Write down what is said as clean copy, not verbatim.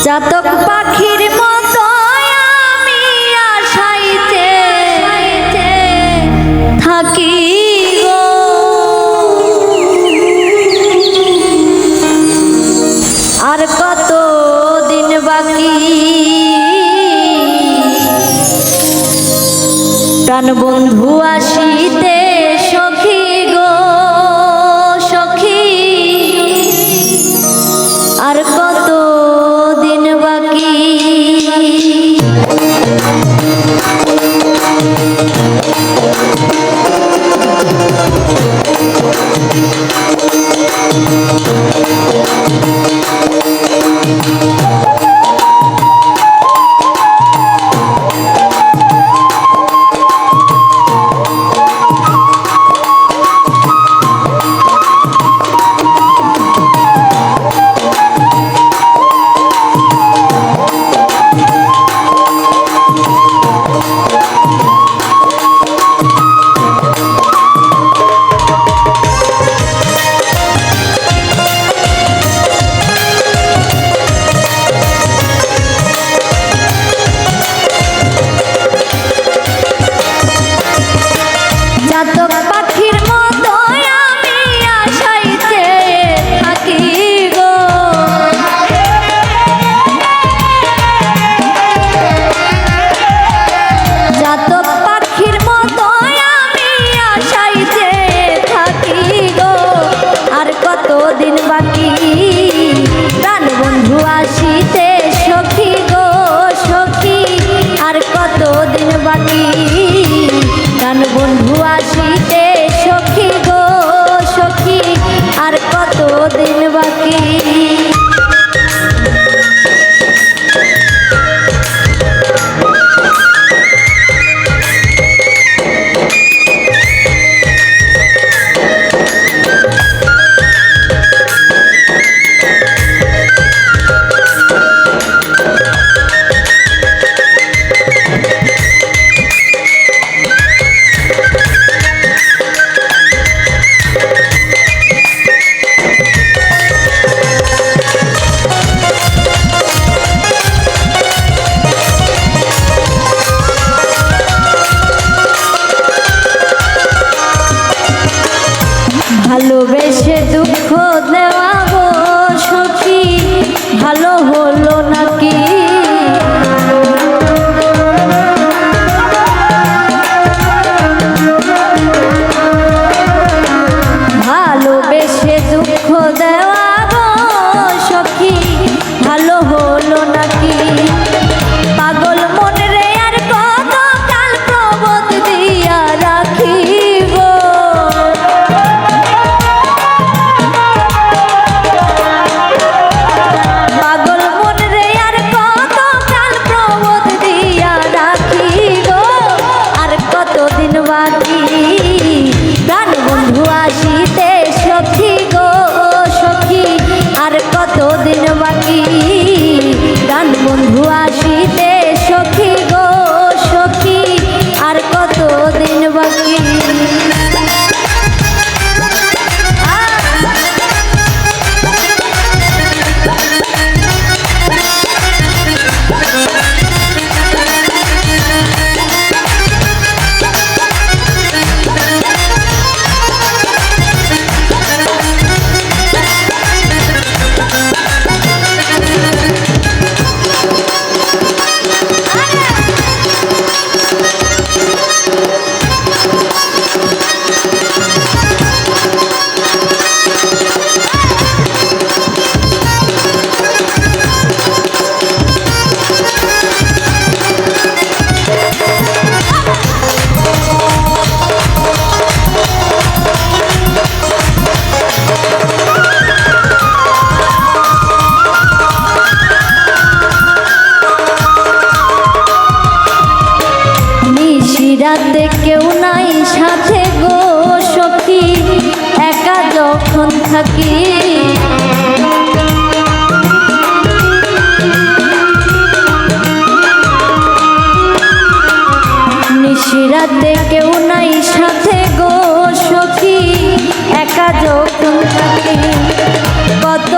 চাতক পাখির মতো আমি আশাইতে থাকি গো, আর কত দিন বাকি প্রাণ বন্ধু আসিতে সখী গো সখী, আর কত দিন বাকি বন্ধু আসিতে সখী গো সখী, আর কত দিন বাকি ভালোবেসে দুঃখ দেওয়া গো সখী ভালো হলো নাকি, ভালোবেসে দুঃখ দেওয়া গো সখী ভালো হলো নাকি, পাগল মন রে আর কত কাল প্রবোধ দিয়া রাখি গো, প্রাণ বন্ধু আসিতে সখী গো সখী, আর কত দিন বাকি প্রাণ বন্ধু আসিতে সখী গো সখী, আর কত দিন বাকি রাতে কেউ নাই সাথে গো সখী একা যখন থাকি, নিশিরাতে কেউ নাই সাথে গো সখী একা যখন থাকি, কত